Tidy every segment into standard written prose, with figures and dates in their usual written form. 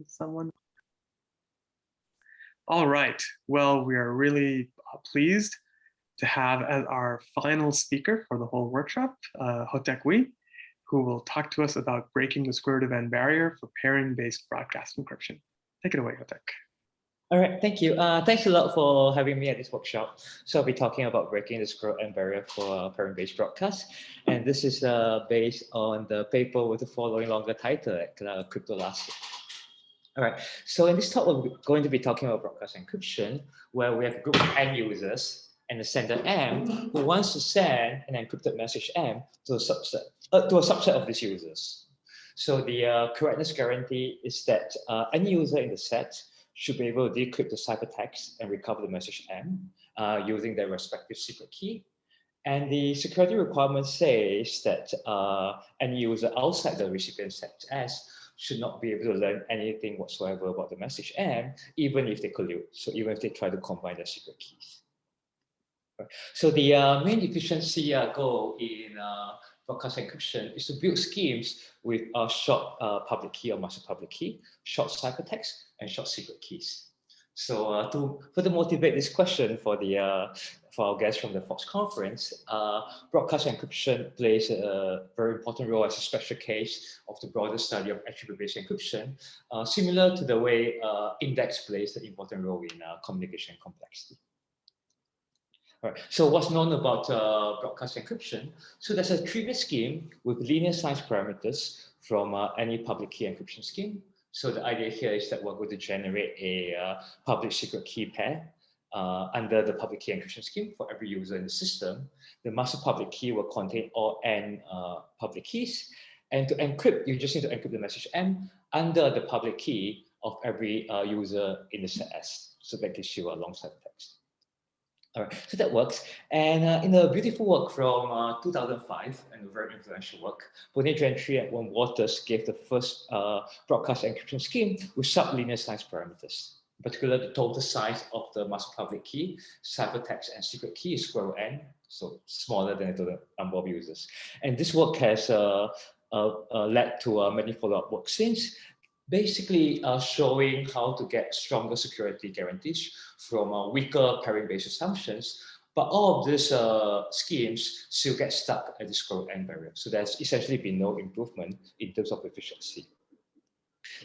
Someone. All right. Well, we are really pleased to have as our final speaker for the whole workshop, Hoeteck Wee, who will talk to us about breaking the square root of n barrier for pairing-based broadcast encryption. Take it away, Hoeteck. All right, thank you. Thanks a lot for having me at this workshop. So I'll be talking about breaking the square root n barrier for parent-based broadcast. And this is based on the paper with the following longer title at Crypto last year. All right, so in this talk, we're going to be talking about broadcast encryption, where we have a group of n users and the sender M who wants to send an encrypted message M to a subset of these users. So the correctness guarantee is that any user in the set should be able to decrypt the ciphertext and recover the message M using their respective secret key. And the security requirement says that any user outside the recipient set S should not be able to learn anything whatsoever about the message M, even if they collude. So even if they try to combine their secret keys. So the main efficiency goal in broadcast encryption is to build schemes with a short public key or master public key, short ciphertext, and short secret keys. So to further motivate this question for our guests from the Fox conference, broadcast encryption plays a very important role as a special case of the broader study of attribute-based encryption, similar to the way index plays an important role in communication complexity. All right. So what's known about broadcast encryption? So there's a trivial scheme with linear size parameters from any public key encryption scheme. So the idea here is that we're going to generate a public secret key pair under the public key encryption scheme for every user in the system. The master public key will contain all n public keys. And to encrypt, you just need to encrypt the message M under the public key of every user in the set S. So that gives you a long ciphertext. All right, so that works. And in a beautiful work from 2005, and a very influential work, Bonnet Gentry and Warren Waters gave the first broadcast encryption scheme with sublinear size parameters. In particular, the total size of the master public key, ciphertext, and secret key is square root n, so smaller than the number of users. And this work has led to many follow-up work since, basically showing how to get stronger security guarantees from weaker pairing-based assumptions, but all of these schemes still get stuck at the square root n barrier. So there's essentially been no improvement in terms of efficiency.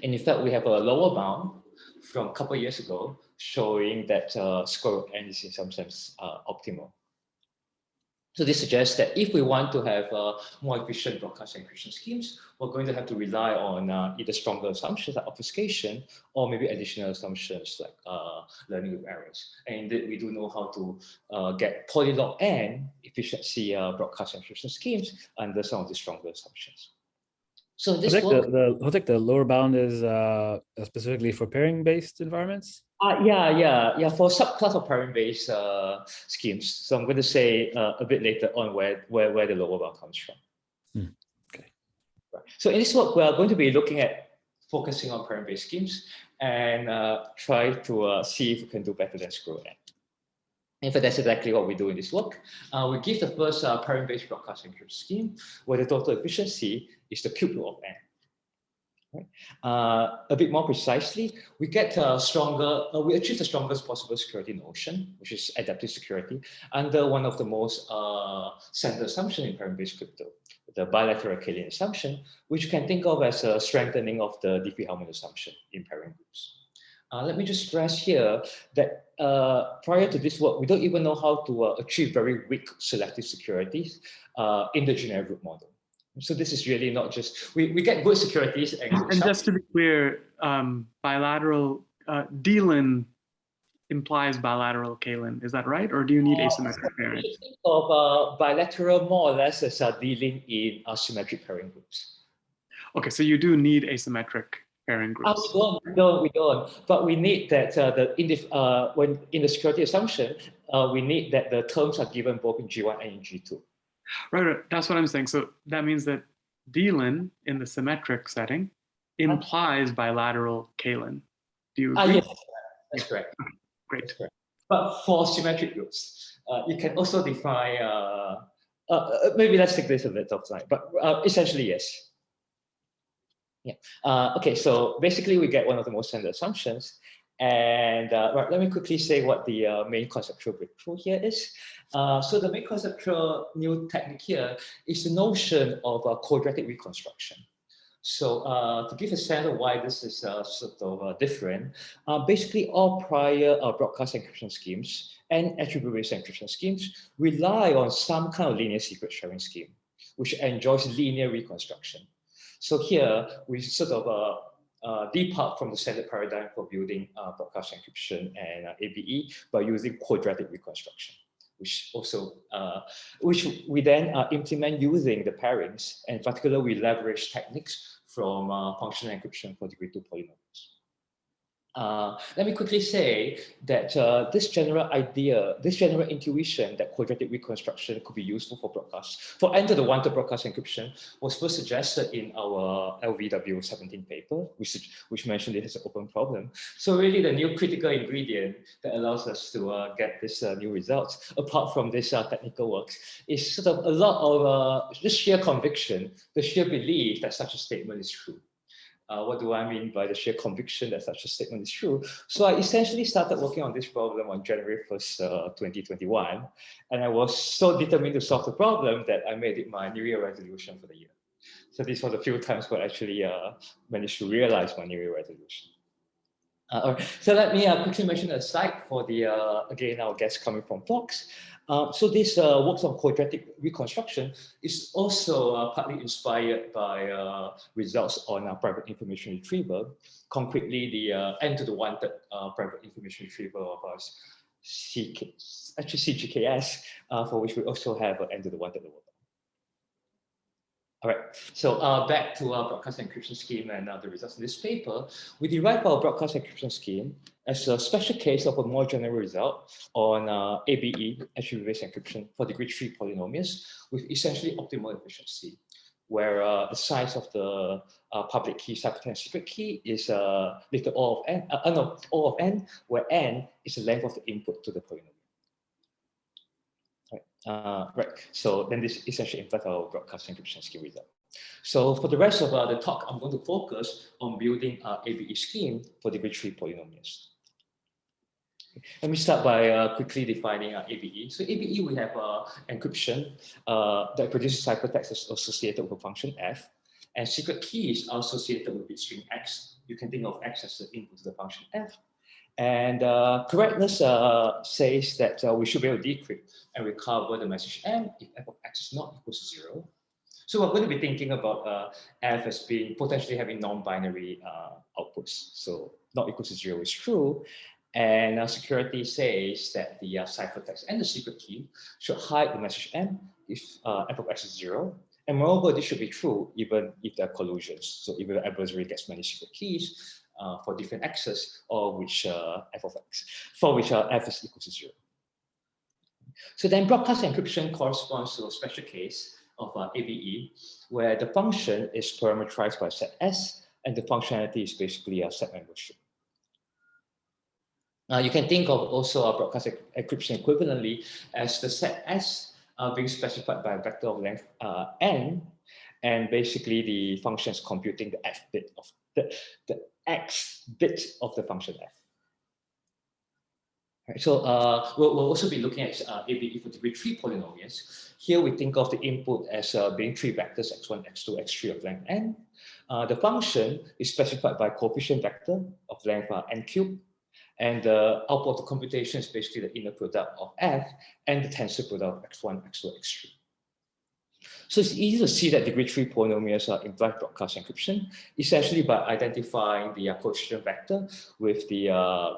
And in fact, we have a lower bound from a couple of years ago showing that square root n is in some sense optimal. So this suggests that if we want to have more efficient broadcast encryption schemes, we're going to have to rely on either stronger assumptions like obfuscation or maybe additional assumptions like learning with errors. And indeed, we do know how to get polylog n efficiency broadcast encryption schemes under some of the stronger assumptions. So this Hoeteck, the lower bound is specifically for pairing-based environments? Yeah, for subclass of pairing-based schemes. So I'm going to say a bit later on where the lower bound comes from. Okay. Right. So in this work, we are going to be looking at focusing on pairing-based schemes and try to see if we can do better than square root n. In fact, that's exactly what we do in this work. We give the first pairing-based broadcast encryption scheme where the total efficiency is the cube root of n. Right. A bit more precisely, we get we achieve the strongest possible security notion, which is adaptive security, under one of the most standard assumptions in pairing-based crypto, the bilateral k-Lin assumption, which you can think of as a strengthening of the Diffie-Hellman assumption in pairing groups. Let me just stress here that prior to this work, we don't even know how to achieve very weak selective securities in the generic group model. So this is really not just, we get good securities. And just to be clear, bilateral, D-Lin implies bilateral k-Lin, is that right? Or do you need asymmetric pairing? Think of bilateral more or less as D-Lin in asymmetric pairing groups. Okay, so you do need asymmetric pairing groups. We don't. But we need that when in the security assumption, we need that the terms are given both in G1 and in G2. Right. That's what I'm saying. So that means that D-Lin in the symmetric setting implies bilateral k-Lin. Do you agree? Yes, that's correct. Okay, great. That's correct. But for symmetric groups, you can also define, maybe let's take this a bit offline, but essentially, yes. Okay, so basically we get one of the most standard assumptions. And right, let me quickly say what the main conceptual breakthrough here is. So the main conceptual new technique here is the notion of quadratic reconstruction. So to give a sense of why this is sort of different, basically all prior broadcast encryption schemes and attribute-based encryption schemes rely on some kind of linear secret sharing scheme, which enjoys linear reconstruction. So here we sort of depart from the standard paradigm for building broadcast encryption and ABE by using quadratic reconstruction, which also which we then implement using the pairings, and in particular we leverage techniques from functional encryption for degree 2 polynomials. Let me quickly say that this general idea, this general intuition that quadratic reconstruction could be useful for broadcast, for end-to-the-one broadcast encryption, was first suggested in our LVW 17 paper, which mentioned it as an open problem. So really the new critical ingredient that allows us to get this new results, apart from this technical works, is sort of a lot of just sheer conviction, the sheer belief that such a statement is true. What do I mean by the sheer conviction that such a statement is true? So I essentially started working on this problem on January 1st, 2021. And I was so determined to solve the problem that I made it my New Year resolution for the year. So these were the few times where I actually managed to realize my New Year resolution. All right. So let me quickly mention a slide for the, again, our guest coming from Fox. So this works on quadratic reconstruction is also partly inspired by results on private information retrieval, concretely the n-to-the-1 private information retrieval of CGKS, for which we also have an n-to-the-1 at the world. All right, so back to our broadcast encryption scheme and the results in this paper. We derive our broadcast encryption scheme as a special case of a more general result on ABE, attribute-based encryption for degree 3 polynomials with essentially optimal efficiency, where the size of the public key, ciphertext secret key is little O of n, O of n, where n is the length of the input to the polynomial. Right, so then this essentially implies our broadcast encryption scheme result. So for the rest of the talk, I'm going to focus on building an ABE scheme for degree 3 polynomials. Let me start by quickly defining ABE. So ABE, we have encryption that produces ciphertext associated with a function f, and secret keys are associated with bit string x. You can think of x as the input to the function f. And correctness says that we should be able to decrypt and recover the message m if f of x is not equal to 0. So we're going to be thinking about f as being potentially having non-binary outputs. So not equal to 0 is true. And security says that the ciphertext and the secret key should hide the message m if f of x is 0. And moreover, this should be true even if there are collusions. So if the adversary gets many secret keys, for different x's, or which f of x, for which f is equal to 0. So then broadcast encryption corresponds to a special case of ABE, where the function is parameterized by set S, and the functionality is basically a set membership. You can think of also a broadcast encryption equivalently as the set S being specified by a vector of length n, and basically the function is computing the f bit of the x bit of the function f. Right, so we'll also be looking at ABE for degree 3 polynomials. Here we think of the input as being 3 vectors, x1, x2, x3 of length n. The function is specified by coefficient vector of length n cubed, and the output of the computation is basically the inner product of f and the tensor product of x1, x2, x3. So it's easy to see that degree 3 polynomials imply broadcast encryption, essentially by identifying the coefficient vector with the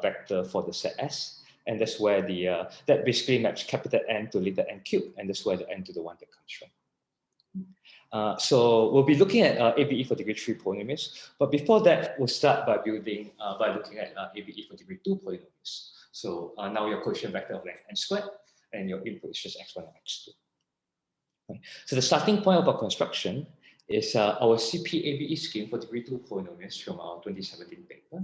vector for the set S. And that's where the that basically maps capital N to little n cubed, and that's where the n to the 1 that comes from. So we'll be looking at ABE for degree 3 polynomials, but before that, we'll start by building by looking at ABE for degree 2 polynomials. So now your coefficient vector of length n squared, and your input is just x1 and x2. Right. So the starting point of our construction is our cp-abe scheme for degree 2 polynomials from our 2017 paper,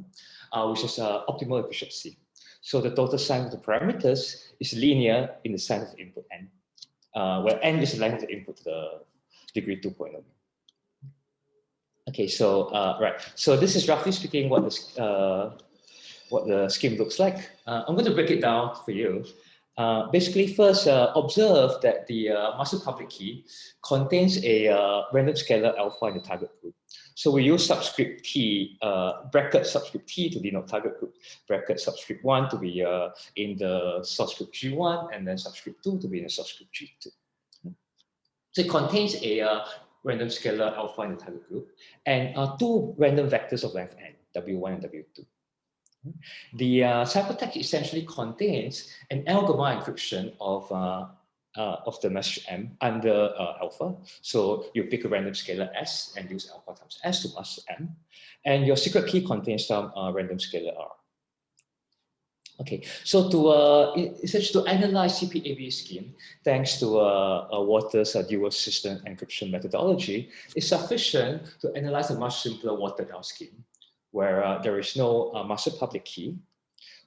which is optimal efficiency. So the total sum of the parameters is linear in the size of the input n, where n is the length of the input to the degree 2 polynomial. Okay, so right. So this is roughly speaking what the scheme looks like. I'm going to break it down for you. Basically, first observe that the master public key contains a random scalar alpha in the target group. So we use subscript T, bracket subscript T to denote target group, bracket subscript 1 to be in the subscript G1, and then subscript 2 to be in the subscript G2. So it contains a random scalar alpha in the target group and two random vectors of length n, W1 and W2. The ciphertext essentially contains an L-gamma encryption of the message M under alpha. So you pick a random scalar S and use alpha times S to pass M. And your secret key contains some random scalar R. Okay, so to essentially to analyze cp-abe scheme, thanks to Waters' dual system encryption methodology, it's sufficient to analyze a much simpler watered-down scheme, where there is no master public key.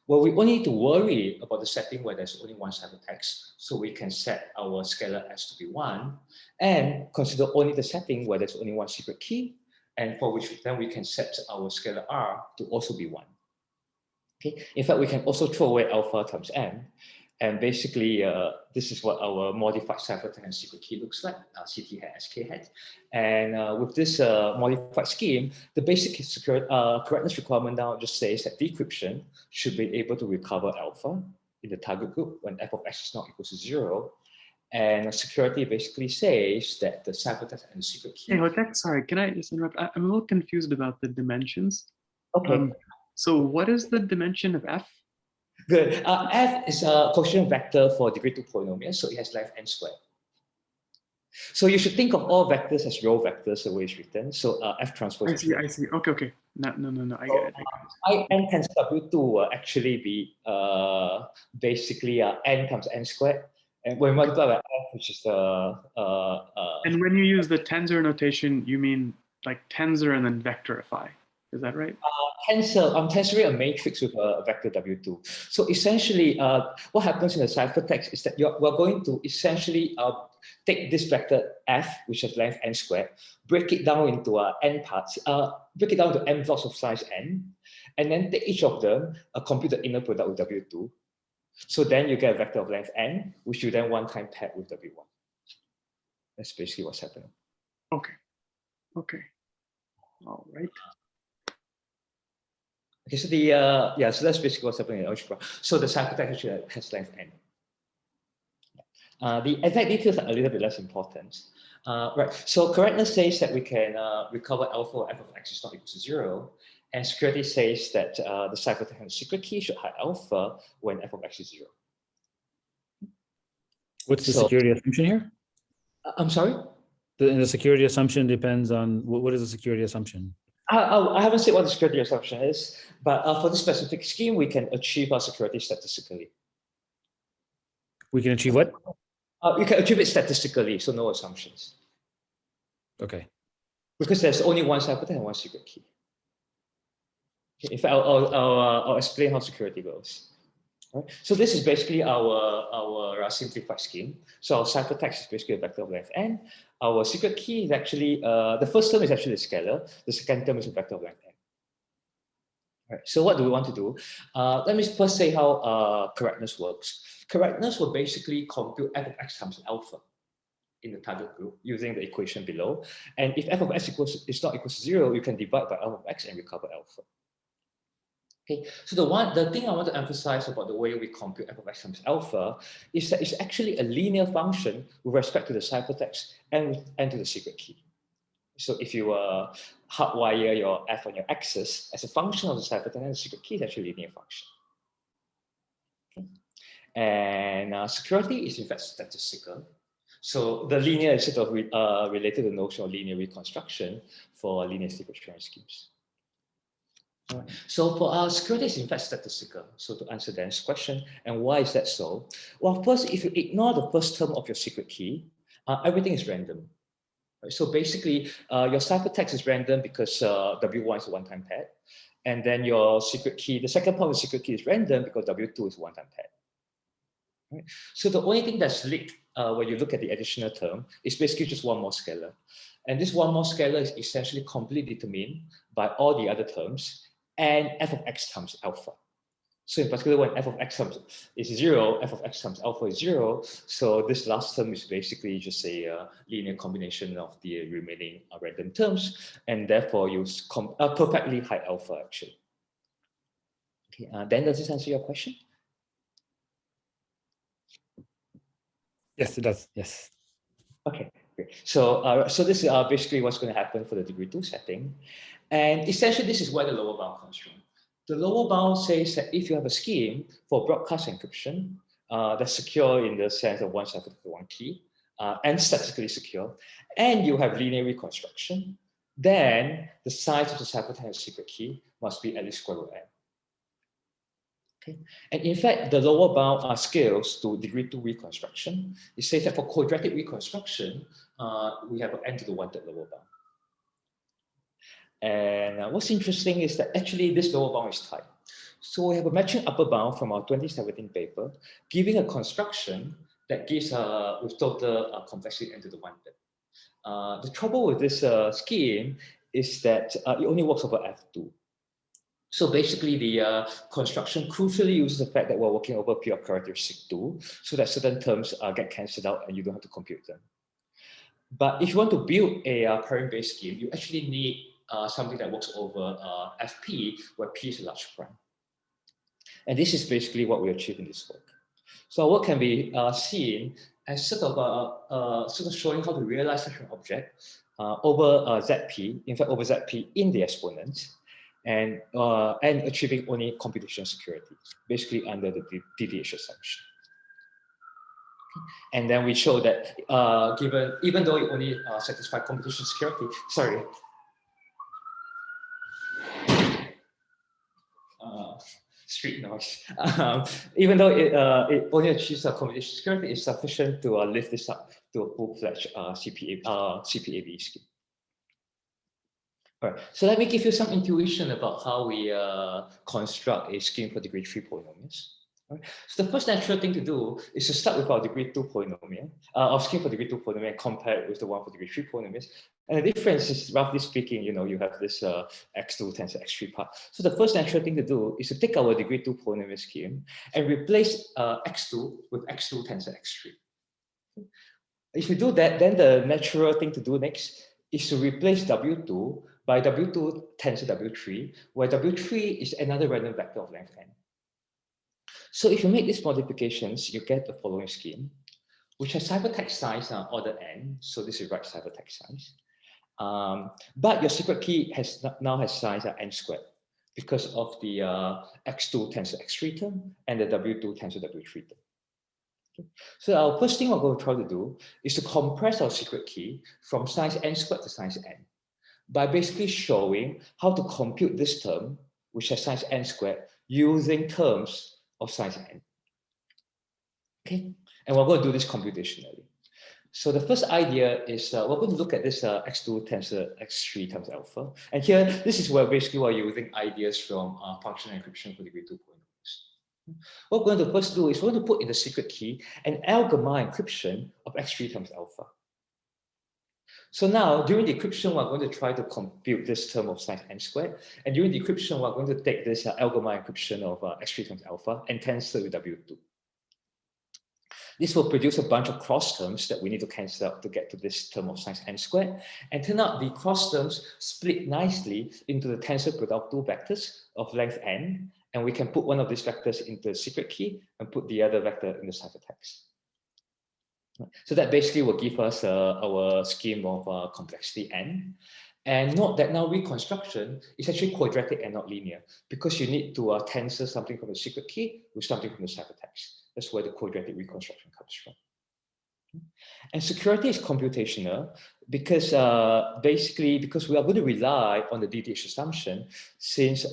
Well, we only need to worry about the setting where there's only one ciphertext, so we can set our scalar S to be 1, and consider only the setting where there's only one secret key, and for which then we can set our scalar R to also be 1. Okay. In fact, we can also throw away alpha times n, and basically this is what our modified ciphertext secret key looks like, CT hat, SK hat. And with this modified scheme, the basic correctness requirement now just says that decryption should be able to recover alpha in the target group when f of x is not equal to 0. And security basically says that the ciphertext and the secret key. Hey, Hoeteck, sorry, can I just interrupt? I'm a little confused about the dimensions. Okay. So what is the dimension of f? Good. F is a quotient vector for degree 2 polynomials, so it has length n squared. So you should think of all vectors as row vectors the way it's written. So F transpose. I see. Okay. No. I get it. I n times W2 will actually be basically n times n squared. And when multiplied by F, which is the... and when you use the tensor notation, you mean like tensor and then vectorify. Is that right? I'm tensoring a matrix with a vector W2. So essentially, what happens in the ciphertext is that we're going to essentially take this vector f, which has length n squared, break it down into n parts, break it down to n blocks of size n, and then take each of them, compute the inner product with W2. So then you get a vector of length n, which you then one-time paired with W1. That's basically what's happening. Okay. All right. Okay, so so that's basically what's happening in algebra. So the ciphertext actually has length n. The exact details are a little bit less important. Right, so correctness says that we can recover alpha f of x is not equal to 0, and security says that the ciphertext and secret key should hide alpha when f of x is 0. What's the security assumption here? I'm sorry? The security assumption depends on, what is the security assumption? I haven't said what the security assumption is, but for this specific scheme, we can achieve our security statistically. We can achieve what? You can achieve it statistically, so no assumptions. Okay. Because there's only one ciphertext and one secret key. Okay, in fact, I'll explain how security goes. Right. So this is basically our simplified scheme. So our ciphertext is basically a vector of length n. Our secret key is actually, the first term is actually a scalar. The second term is a vector of length n. Right. So what do we want to do? Let me first say how correctness works. Correctness will basically compute f of x times alpha in the target group using the equation below. And if f of x is not equal to 0, you can divide by alpha of x and recover alpha. Okay, so the thing I want to emphasize about the way we compute f of x times alpha is that it's actually a linear function with respect to the ciphertext and to the secret key. So if you hardwire your f on your axis as a function of the ciphertext and the secret key, it's actually a linear function. Okay. And security is in fact statistical. So the linear is sort of related to the notion of linear reconstruction for linear secret sharing schemes. Right. So for our security is in fact statistical. So to answer Dan's question, and why is that so? Well, first, if you ignore the first term of your secret key, everything is random. Right? So basically, your ciphertext is random because W1 is a one-time paired. And then your secret key, the second part of the secret key is random because W2 is one-time paired. Right? So the only thing that's leaked when you look at the additional term, it's basically just one more scalar. And this one more scalar is essentially completely determined by all the other terms and f of x times alpha. So in particular, when f of x times is 0, f of x times alpha is 0. So this last term is basically just a linear combination of the remaining random terms, and therefore use perfectly high alpha actually. Okay, then does this answer your question? Yes, it does. Yes. Okay, great. So, so this is basically what's going to happen for the degree 2 setting. And essentially, this is where the lower bound comes from. The lower bound says that if you have a scheme for broadcast encryption that's secure in the sense of one cipher to one key and statically secure, and you have linear reconstruction, then the size of the ciphertext secret key must be at least square root n. Okay. And in fact, the lower bound scales to degree 2 reconstruction. It says that for quadratic reconstruction, we have an n to the 1/3 lower bound. And what's interesting is that actually this lower bound is tight. So we have a matching upper bound from our 2017 paper, giving a construction that gives with total complexity n to the 1/3. The trouble with this scheme is that it only works over F2. So basically the construction crucially uses the fact that we're working over P of characteristic 2, so that certain terms get cancelled out and you don't have to compute them. But if you want to build a pairing-based scheme, you actually need something that works over FP, where P is a large prime. And this is basically what we achieve in this work. So our work can be seen as sort of showing how to realize such an object over ZP, in fact over ZP in the exponent, and achieving only computational security, basically under the DDH assumption. And then we show that even though it only satisfies computational security, sorry. Street noise. Even though it only achieves computational security, it's sufficient to lift this up to a full-fledged cp-abe scheme. All right, so let me give you some intuition about how we construct a scheme for degree 3 polynomials. Right. So the first natural thing to do is to start with our degree 2 polynomial, our scheme for degree 2 polynomial, and compare it with the one for degree 3 polynomials. And the difference is, roughly speaking, you have this x2 tensor x3 part. So the first natural thing to do is to take our degree 2 polynomial scheme and replace x2 with x2 tensor x3. If you do that, then the natural thing to do next is to replace w2 by w2 tensor w3, where w3 is another random vector of length n. So if you make these modifications, you get the following scheme, which has ciphertext size order n. So this is right ciphertext size. But your secret key now has size n squared because of the x2 tensor x3 term and the w2 tensor w3 term. Okay. So our first thing we're going to try to do is to compress our secret key from size n squared to size n by basically showing how to compute this term, which has size n squared, using terms of size n. Okay, and we're going to do this computationally. So the first idea is we're going to look at this x2 tensor x3 times alpha. And here, this is where basically we're using ideas from functional encryption for degree 2 polynomials. What we're going to first do is we're going to put in the secret key an algebra encryption of x3 times alpha. So now, during the encryption, we're going to try to compute this term of size n squared. And during the encryption, we're going to take this algebra encryption of x3 times alpha and cancel with w2. This will produce a bunch of cross terms that we need to cancel out to get to this term of size n squared. And turn out the cross terms split nicely into the tensor product of two vectors of length n. And we can put one of these vectors into the secret key and put the other vector in the ciphertext. So that basically will give us our scheme of complexity n. And note that now reconstruction is actually quadratic and not linear, because you need to tensor something from the secret key with something from the ciphertext. That's where the quadratic reconstruction comes from. And security is computational because basically because we are going to rely on the DDH assumption, since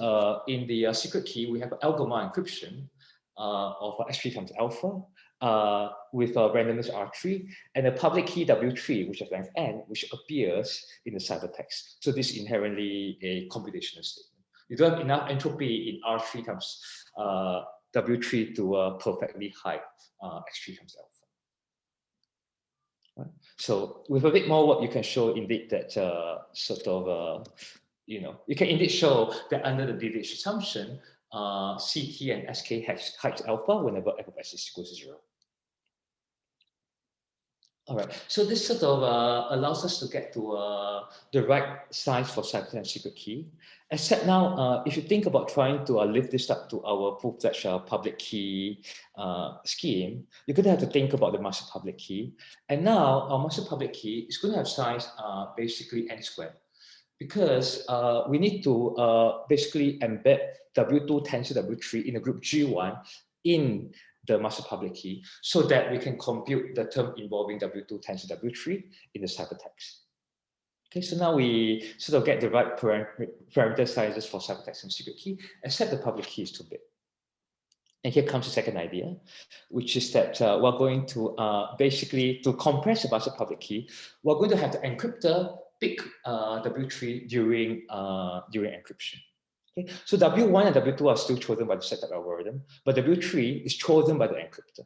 in the secret key we have algebra encryption of x3 times alpha with randomness R3 and a public key W3, which has length n, which appears in the ciphertext. So this is inherently a computational statement. You don't have enough entropy in R3 times W3 to perfectly hide x3 times alpha. Right? So with a bit more work, you can show indeed that you can indeed show that under the deviation assumption, CT and SK height alpha whenever f of s is equal to 0. All right, so this sort of allows us to get to the right size for ciphertext secret key. Except now, if you think about trying to lift this up to our full-fledged public key scheme, you're going to have to think about the master public key. And now our master public key is going to have size basically n squared, because we need to basically embed W2 tensor W3 in a group G1 in the master public key so that we can compute the term involving W2 tensor W3 in the ciphertext. Okay, so now we sort of get the right parameter sizes for ciphertext and secret key, except the public key is too big. And here comes the second idea, which is that we're going to basically, to compress the master public key, we're going to have the encryptor pick W3 during encryption. Okay, so W1 and W2 are still chosen by the setup algorithm, but W3 is chosen by the encryptor.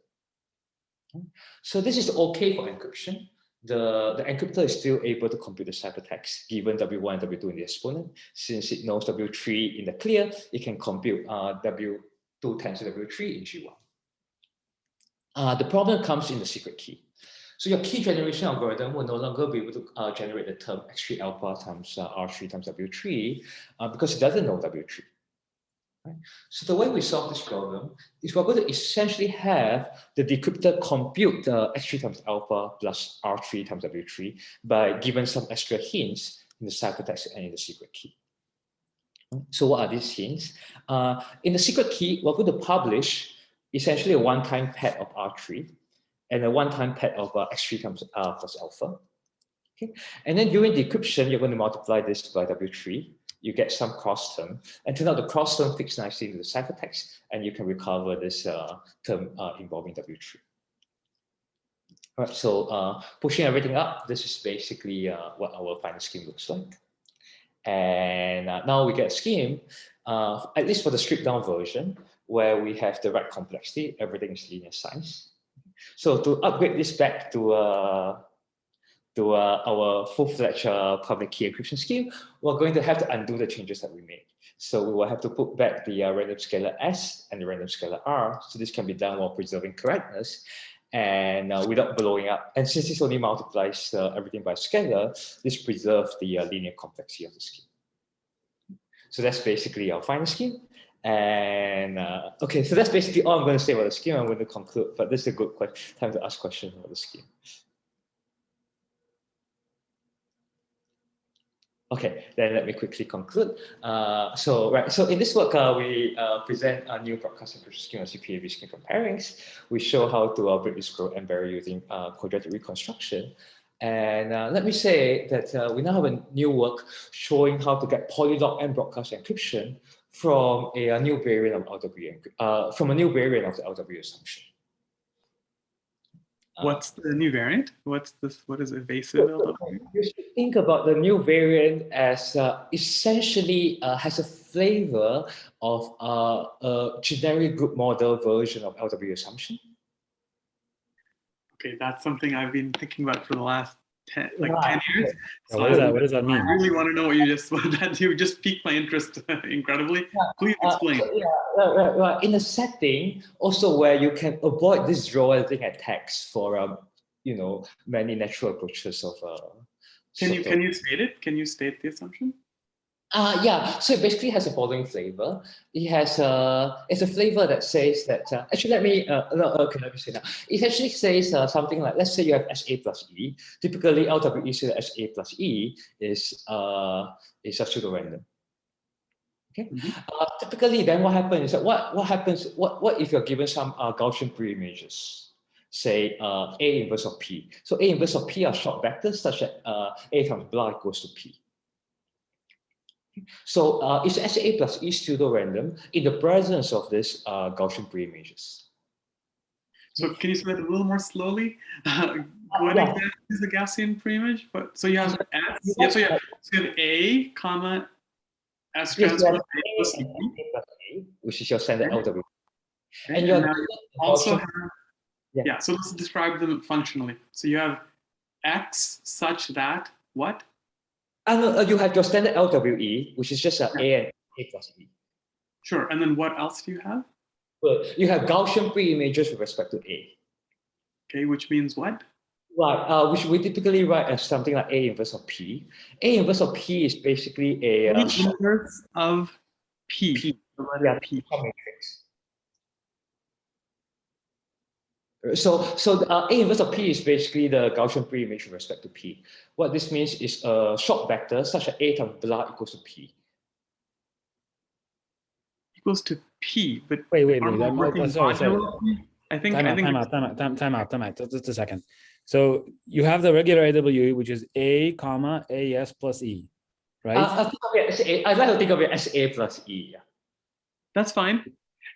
Okay. So this is okay for encryption. The encryptor is still able to compute the ciphertext given W1 and W2 in the exponent. Since it knows W3 in the clear, it can compute W2 tensor W3 in G1. The problem comes in the secret key. So your key generation algorithm will no longer be able to generate the term x3 alpha times R3 times W3 because it doesn't know W3. Right? So the way we solve this problem is we're going to essentially have the decryptor compute x3 times alpha plus R3 times W3 by giving some extra hints in the ciphertext and in the secret key. So what are these hints? In the secret key, we're going to publish essentially a one-time pad of R3 and a one-time pad of x3 times plus alpha. Okay, and then during decryption, you're going to multiply this by W3. You get some cross term, and turn out the cross term fits nicely into the ciphertext, and you can recover this term involving W3. All right, so pushing everything up, this is basically what our final scheme looks like. And now we get a scheme, at least for the stripped down version, where we have the right complexity, everything is linear size. So to upgrade this back to our full-fledged public key encryption scheme, we're going to have to undo the changes that we made. So we will have to put back the random scalar S and the random scalar R. So this can be done while preserving correctness and without blowing up. And since this only multiplies everything by scalar, this preserves the linear complexity of the scheme. So that's basically our final scheme. And okay, so that's basically all I'm going to say about the scheme. I'm going to conclude, but this is a good time to ask questions about the scheme. Okay, then let me quickly conclude. So in this work, we present a new broadcast encryption scheme, a cp-abe scheme from pairings. We show how to break the square root and barrier using quadratic reconstruction. And let me say that we now have a new work showing how to get polylog and broadcast encryption from a new variant of LW, from a new variant of the LW assumption. What's the new variant? What's this? What is evasive LW? You should think about the new variant as essentially has a flavor of a generic group model version of LW assumption. Okay, that's something I've been thinking about for the last 10 years. So what does that mean? I really want to know what you just piqued my interest incredibly. Please explain. Right. In a setting also where you can avoid this draw everything at text for many natural approaches of Can you state it? Can you state the assumption? Yeah, so it basically has the following flavor. It has it's a flavor that says that actually let me say now. It actually says something like, let's say you have SA plus E. Typically LWE says that SA plus E is a pseudo-random. Okay. Typically, then what happens is that what happens? What if you're given some Gaussian pre-images? Say A inverse of P. So A inverse of P are short vectors such that A times blah equals to P. So is SA plus E pseudo-random in the presence of this Gaussian pre-images? So can you say that a little more slowly? What exactly is the Gaussian pre-image? So you have S. Yeah, so you have A, comma S transpose A plus E, which is your standard LW. Okay. And you also have, so let's describe them functionally. So you have X such that what? You have your standard LWE, which is just A and A plus E. Sure. And then what else do you have? But you have Gaussian pre-images with respect to A. Okay, which means what? Right, which we typically write as something like A inverse of P. A inverse of P is basically a A inverse of P. The letter P. Matrix. So A inverse of P is basically the Gaussian pre-image with respect to P. What this means is a short vector such that A times blah equals to P. Equals to P, but wait. Sorry. I think time out. Just a second. So you have the regular AWE, which is A, comma, AS plus E, right? I'd like to think of it as A plus E. Yeah. That's fine.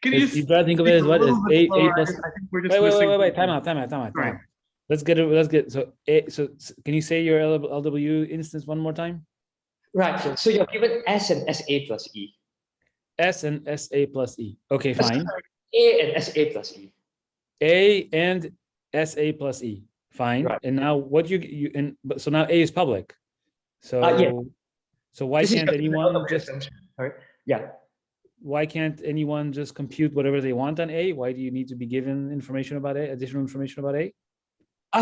Can you try to think of it as what is A plus? I think we're just wait. Time out. Let's get so can you say your LW instance one more time? Right. So you're given S and SA plus E. S and SA plus E. Okay, fine. A and SA plus E. A and SA plus E. Fine. Right. And now what so now A is public. So yeah. So why can't anyone just Why can't anyone just compute whatever they want on A? Why do you need to be given information about A, additional information about A?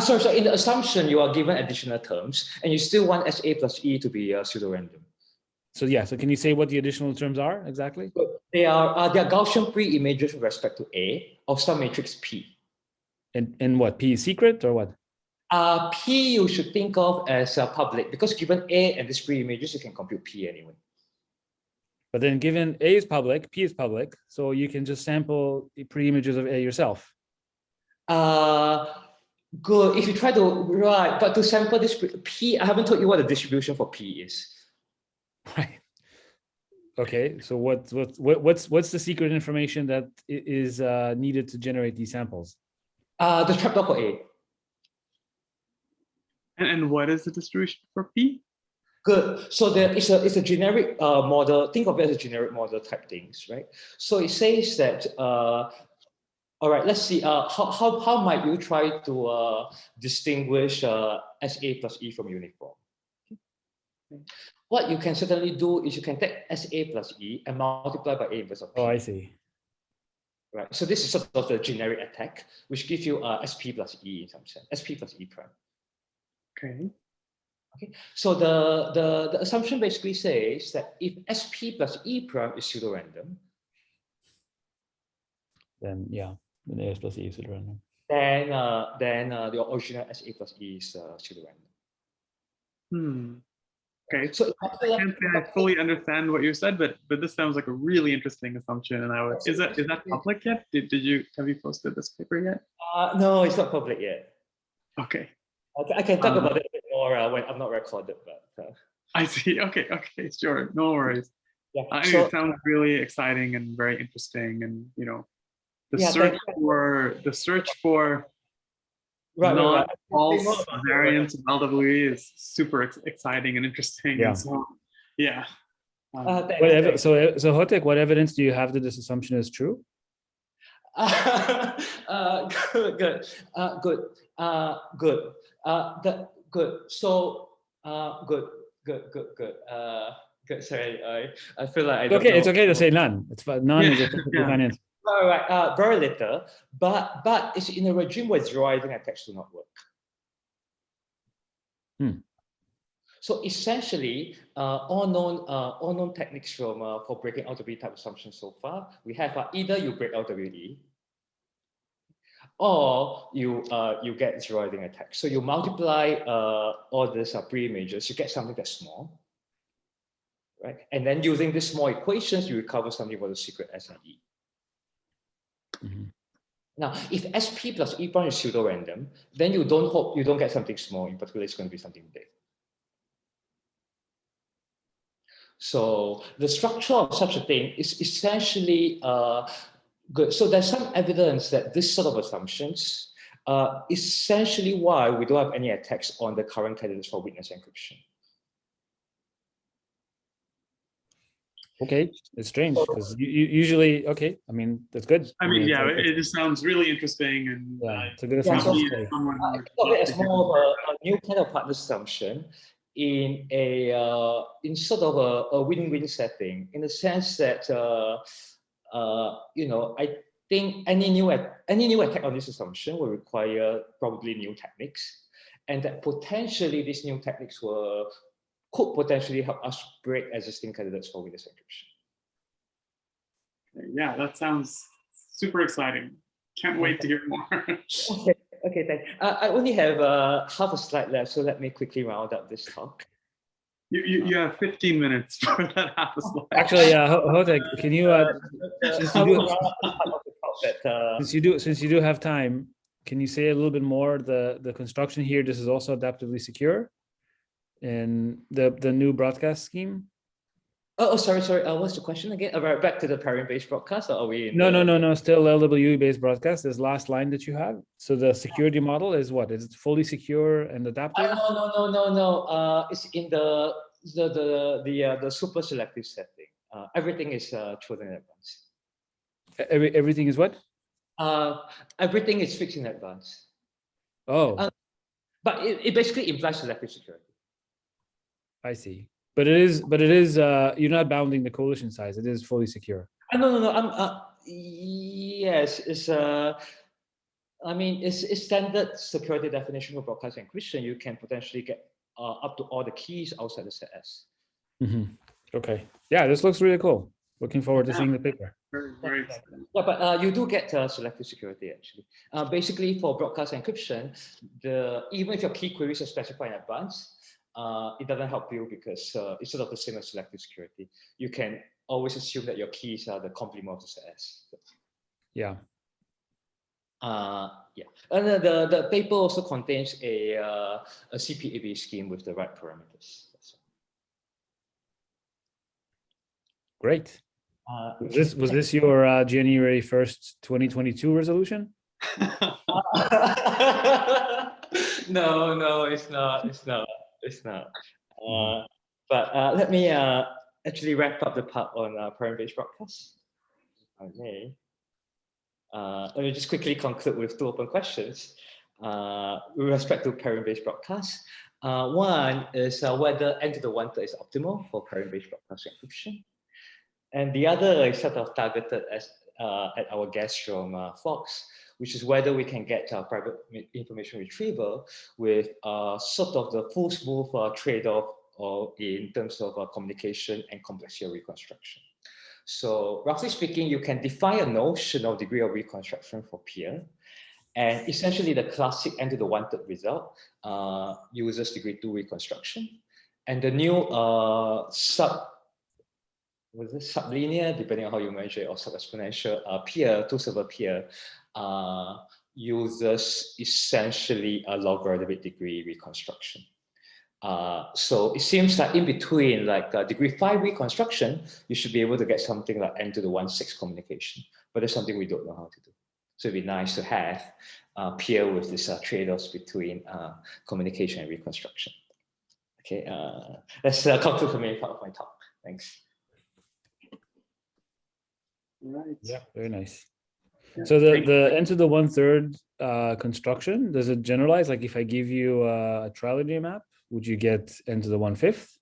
So in the assumption you are given additional terms and you still want SA plus E to be pseudo-random. So can you say what the additional terms are exactly? They are Gaussian pre-images with respect to A of some matrix P. And what, P is secret or what? P you should think of as public because given A and these pre-images, you can compute P anyway. But then given A is public, P is public, so you can just sample the pre-images of A yourself. Good. If you try to, but to sample this P, I haven't told you what the distribution for P is. Right. Okay. So what's the secret information that is needed to generate these samples? The trapdoor for A. And what is the distribution for P? Good. So it's a generic model. Think of it as a generic model type things, right? So it says that. All right. Let's see. How might you try to distinguish SA plus E from uniform? What you can certainly do is you can take SA plus E and multiply by A inverse of P. Oh, I see. Right. So this is sort of the generic attack, which gives you SP plus E in some sense, SP plus E prime. Okay. Okay. So the assumption basically says that if SP plus E prime is pseudo-random, then AS plus E is pseudo-random. Then the original SA plus E is pseudo-random. Okay. So I can't say I fully understand what you said, but this sounds like a really interesting assumption. And is that public yet? Have you posted this paper yet? No, it's not public yet. Okay. I can talk about it a bit more when I'm not recorded, but. I see. Okay, sure. No worries. Yeah. It sounds really exciting and very interesting, and the search for non-false variants of LWE is super exciting and interesting. Yeah. And so, yeah. So Hoeteck, what evidence do you have that this assumption is true? Good. So good. Sorry, I feel like I don't know. It's okay to say none. It's fine. None is a perfectly fine answer. All right, very little, but it's in a regime where zeroizing attacks do not work. So essentially, all known techniques for breaking LWE type assumptions so far, we have either you break LWE, or you get zeroizing attacks. So you multiply all these pre-images, you get something that's small, right? And then using these small equations, you recover something about the secret S and E. Now, if SP plus E prime is pseudo-random, then you don't get something small. In particular, it's going to be something big. So the structure of such a thing is essentially good. So there's some evidence that this sort of assumptions essentially why we don't have any attacks on the current candidates for witness encryption. Okay, it's strange because you usually, okay, I mean, that's good. I mean, yeah, it's- it just sounds really interesting, and yeah, it's a good Yeah, assumption so- to take. someone who I would thought love it to as hear more more. of a new kind of partner assumption in a in sort of a win-win setting, in the sense that you know, I think any new attack on this assumption will require probably new techniques, and that potentially these new techniques could potentially help us break existing candidates for witness encryption. Yeah, that sounds super exciting. Can't wait to hear more. Okay, thanks. I only have half a slide left, so let me quickly round up this talk. You have 15 minutes for that half a slide. Actually, Hoeteck, can you, since you do have time, can you say a little bit more the construction here? This is also adaptively secure in the new broadcast scheme. Oh, sorry. What's the question again? About back to the parent-based broadcast, or are we in No. Still LWE-based broadcast. This last line that you have. So the security model is what? Is it fully secure and adaptive? No. It's in the super selective setting. Everything is chosen in advance. Everything is what? Everything is fixed in advance. Oh, But it basically implies selective security. I see. But it is you're not bounding the coalition size. It is fully secure. No. Yes, it's I mean, it's standard security definition for broadcast encryption. You can potentially get up to all the keys outside the set S. Okay. Yeah, this looks really cool. Looking forward to seeing the paper. Very exciting. Yeah, but you do get selective security actually. Basically, for broadcast encryption, even if your key queries are specified in advance, it doesn't help you because it's sort of the same as selective security. You can always assume that your keys are the complement of the set S. Yeah. Yeah, and the paper also contains a cp-abe scheme with the right parameters. Great. Was this your January 1st, 2022 resolution? No, it's not. But let me actually wrap up the part on parent-based broadcasts. Okay. Let me just quickly conclude with two open questions with respect to parent-based broadcasts. One is whether n to the 1/3 is optimal for parent-based broadcast encryption. And the other is sort of targeted at our guest from Fox, which is whether we can get private information retrieval with sort of the full smooth trade-off in terms of communication and complexity of reconstruction. So roughly speaking, you can define a notion of degree of reconstruction for peer. And essentially the classic n to the 1/3 result uses degree 2 reconstruction. And the new sublinear, depending on how you measure it, or sub-exponential peer, two-server peer, uses essentially a logarithmic degree reconstruction. So it seems that in between, like degree 5 reconstruction, you should be able to get something like n to the 1/6 communication, but that's something we don't know how to do. So it'd be nice to have peer with this trade-offs between communication and reconstruction. Okay, let's conclude the main part of my talk. Thanks. Right. Yeah, very nice. Yeah. So the n to the 1/3 construction, does it generalize? Like if I give you a trilogy map, would you get n to the 1/5?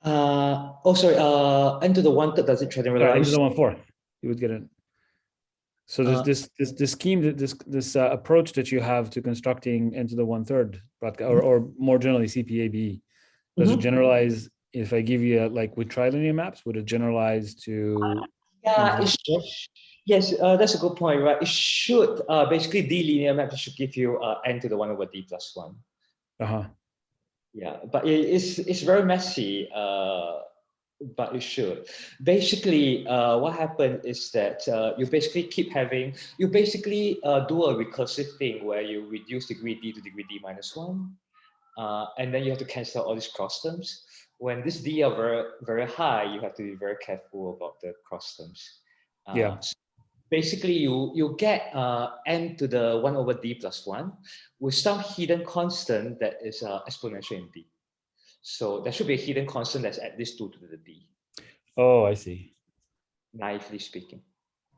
Sorry, n to the 1/3 does it generalize? N to the 1/4. You would get it. So there's this scheme, this approach that you have to constructing n to the 1/3, or more generally cp-abe, does it generalize? If I give you like with trilinear maps, would it generalize to? Yeah, yes, that's a good point, right? It should basically d-linear map should give you n to the 1/d plus 1. Yeah, but it's very messy, but it should. Basically, what happened is that you basically do a recursive thing where you reduce degree d to degree d minus 1, and then you have to cancel all these cross terms. When this d are very, very high, you have to be very careful about the cross terms. Yeah. So basically, you get n to the 1/d plus 1 with some hidden constant that is exponential in d. So there should be a hidden constant that's at least 2 to the d. Oh, I see. naively speaking.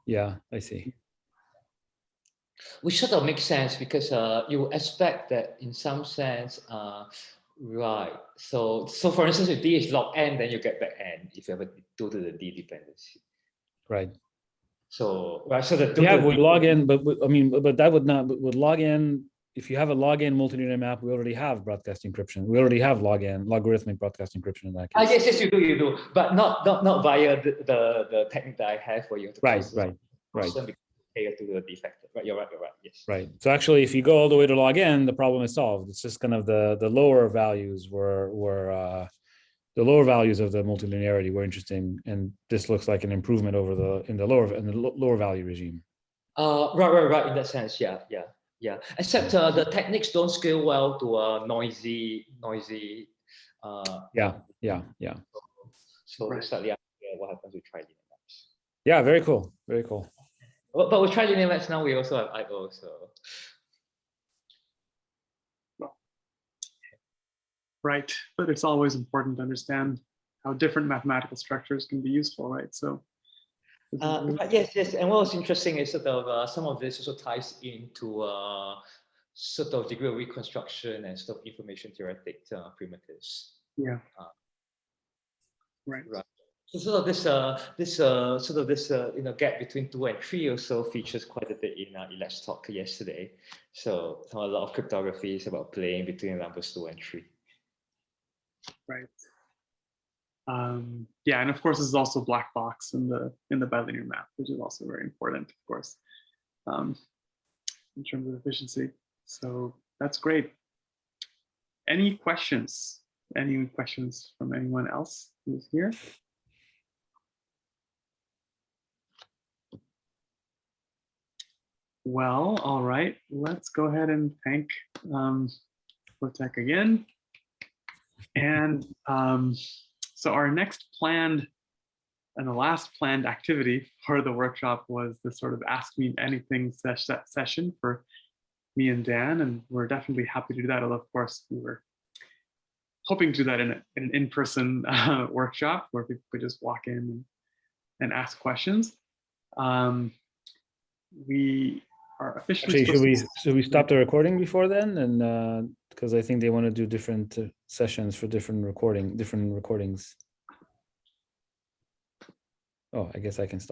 Yeah, I see. Which sort of makes sense because you expect that in some sense, right. So for instance, if D is log n, then you get back n if you ever do to the D dependency. Right. So right, so the Yeah, we log in, but I mean, but that would not would log in. If you have a login multilinear map, we already have broadcast encryption. We already have login logarithmic broadcast encryption in that case. Yes, you do, but not via the technique that I have where you have to Right. to the defect. Right, you're right. Yes. Right. So actually, if you go all the way to login, the problem is solved. It's just kind of the lower values were the lower values of the multilinearity were interesting, and this looks like an improvement over the lower value regime. Right. In that sense, yeah. Except the techniques don't scale well to a noisy. Yeah. So Right. slightly unclear what happens with trilinear maps. Yeah. Very cool. But with trilinear maps now we also have I/O. So. Right, but it's always important to understand how different mathematical structures can be useful, right? So. Yes, and what was interesting is sort of some of this also ties into sort of degree of reconstruction and sort of information theoretic primitives. Yeah. Right. So sort of this gap between 2 and 3 also features quite a bit in Elec's talk yesterday. So a lot of cryptography is about playing between numbers 2 and 3. Right. Yeah, and of course, this is also black box in the bilinear map, which is also very important, of course, in terms of efficiency. So that's great. Any questions? Any questions from anyone else who's here? Well, all right. Let's go ahead and thank Hoeteck again. And so our next planned and the last planned activity for the workshop was this sort of Ask Me Anything session for me and Dan, and we're definitely happy to do that. Although, of course, we were hoping to do that in an in-person workshop where people could just walk in and ask questions. We are officially. Actually, should we stop the recording before then? And because I think they want to do different sessions for different recordings. Oh, I guess I can stop.